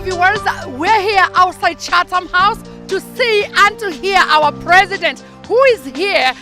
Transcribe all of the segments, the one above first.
viewers, we're here outside Chatham House to see and to hear our president, who is here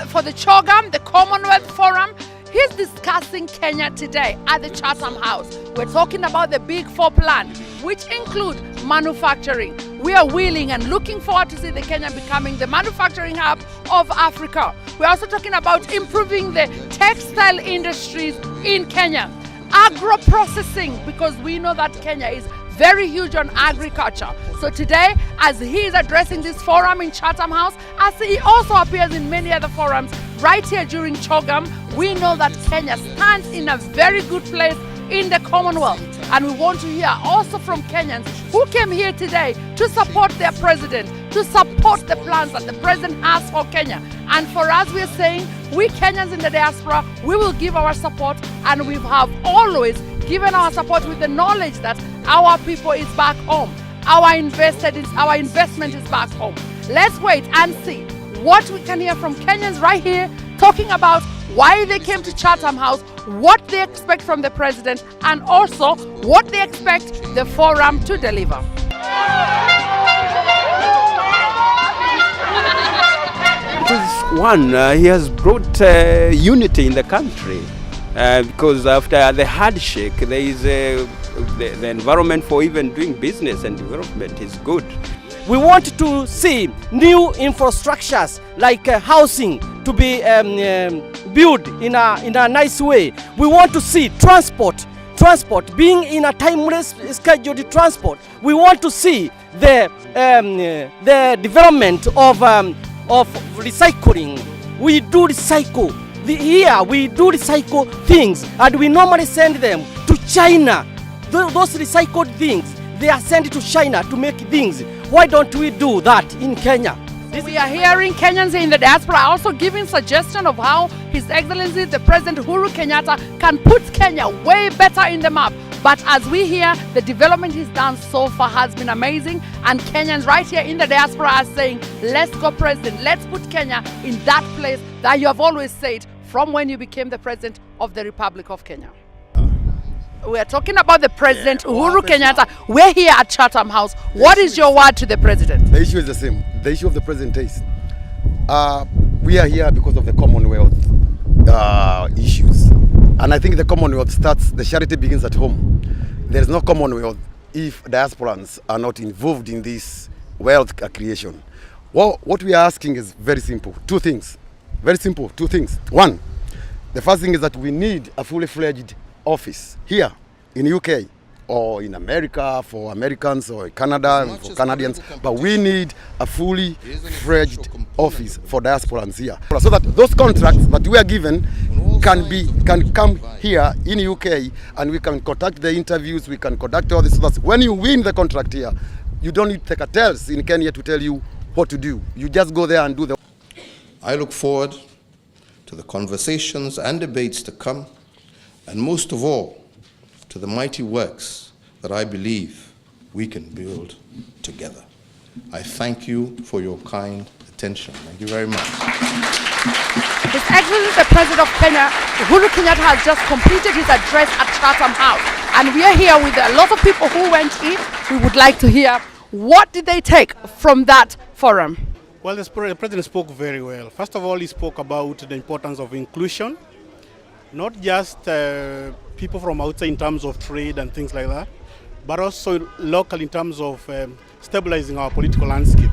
for the CHOGM, the Commonwealth Forum. He's discussing Kenya today at the Chatham House. We're talking about the Big Four plan, which include manufacturing. We are willing and looking forward to see the Kenya becoming the manufacturing hub of Africa. We're also talking about improving the textile industries in Kenya. Agro-processing, because we know that Kenya is very huge on agriculture. So today, as he is addressing this forum in Chatham House, as he also appears in many other forums right here during CHOGM, we know that Kenya stands in a very good place in the Commonwealth. And we want to hear also from Kenyans who came here today to support their president, to support the plans that the president has for Kenya. And for us, we are saying, we Kenyans in the diaspora, we will give our support, and we have always given our support with the knowledge that our people is back home. Our investment is back home. Let's wait and see what we can hear from Kenyans right here, talking about why they came to Chatham House, what they expect from the president, and also what they expect the forum to deliver. Because one, he has brought unity in the country, because after the handshake, there is the environment for even doing business and development is good. We want to see new infrastructures like housing to be built in a nice way. We want to see transport being in a timeless scheduled transport. We want to see the development of recycling. We do recycle. Here we do recycle things, and we normally send them to China. Those recycled things, they are sent to China to make things. Why don't we do that in Kenya? We are hearing Kenyans in the diaspora also giving suggestion of how His Excellency the President Uhuru Kenyatta can put Kenya way better in the map. But as we hear, the development he's done so far has been amazing, and Kenyans right here in the diaspora are saying, let's go President, let's put Kenya in that place that you have always said from when you became the President of the Republic of Kenya. We are talking about the President Uhuru Kenyatta. We're here at Chatham House. What is your word to the President? The issue is the same. The issue of the President is we are here because of the Commonwealth issues. And I think the Commonwealth starts, the charity begins at home. There is no Commonwealth if diasporans are not involved in this wealth creation. Well, what we are asking is very simple. Two things. Very simple, two things. One, the first thing is that we need a fully fledged office here in UK or in America for Americans or Canada for Canadians, but we need a fully fledged office for diasporans here, so that those contracts that we are given can come here in UK, and we can conduct the interviews, we can conduct all this. So that when you win the contract here, you don't need secretaries in Kenya to tell you what to do. You just go there and do the. I look forward to the conversations and debates to come, and most of all, to the mighty works that I believe we can build together. I thank you for your kind attention. Thank you very much. His Excellency the President of Kenya, Uhuru Kenyatta, has just completed his address at Chatham House. And we are here with a lot of people who went in. We would like to hear, what did they take from that forum? Well, the President spoke very well. First of all, he spoke about the importance of inclusion. Not just people from outside in terms of trade and things like that, but also local in terms of stabilizing our political landscape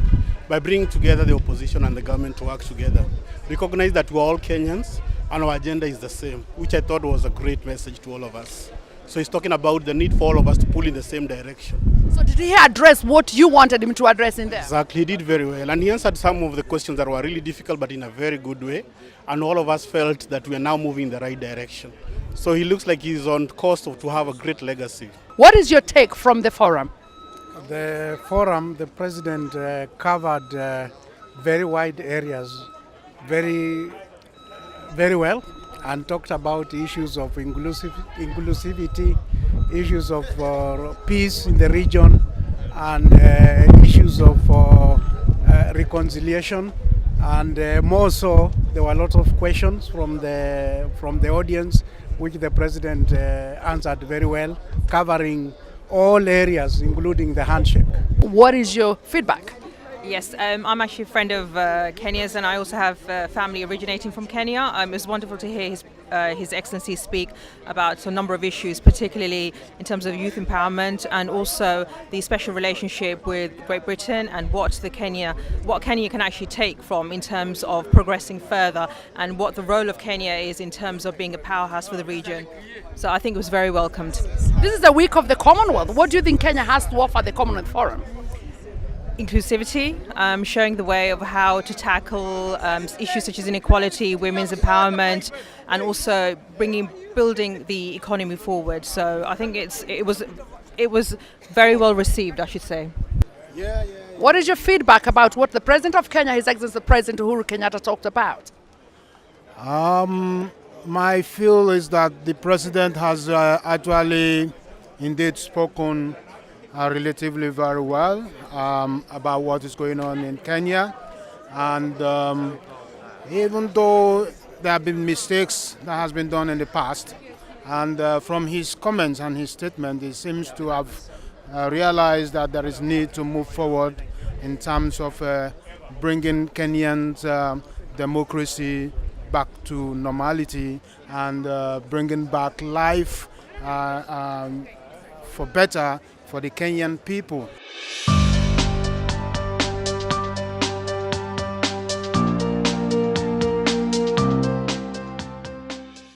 by bringing together the opposition and the government to work together. Recognize that we're all Kenyans and our agenda is the same, which I thought was a great message to all of us. So he's talking about the need for all of us to pull in the same direction. So did he address what you wanted him to address in there? Exactly, he did very well. And he answered some of the questions that were really difficult, but in a very good way. And all of us felt that we are now moving in the right direction. So he looks like he's on course to have a great legacy. What is your take from the forum? The forum, the President covered very wide areas, very well, and talked about issues of inclusivity, issues of peace in the region, and issues of reconciliation. And more so, there were a lot of questions from the audience, which the President answered very well, covering all areas, including the handshake. What is your feedback? Yes, I'm actually a friend of Kenya's, and I also have family originating from Kenya. It was wonderful to hear His Excellency speak about a number of issues, particularly in terms of youth empowerment and also the special relationship with Great Britain and what Kenya can actually take from in terms of progressing further and what the role of Kenya is in terms of being a powerhouse for the region. So I think it was very welcomed. This is the week of the Commonwealth. What do you think Kenya has to offer the Commonwealth Forum? Inclusivity, showing the way of how to tackle issues such as inequality, women's empowerment, and also building the economy forward. So I think it was very well received, I should say. What is your feedback about what the President of Kenya, His Excellency President Uhuru Kenyatta, talked about? My feel is that the President has actually indeed spoken relatively very well about what is going on in Kenya, and even though there have been mistakes that has been done in the past, and from his comments and his statement, he seems to have realized that there is need to move forward in terms of bringing Kenyan's democracy back to normality and bringing back life for better for the Kenyan people.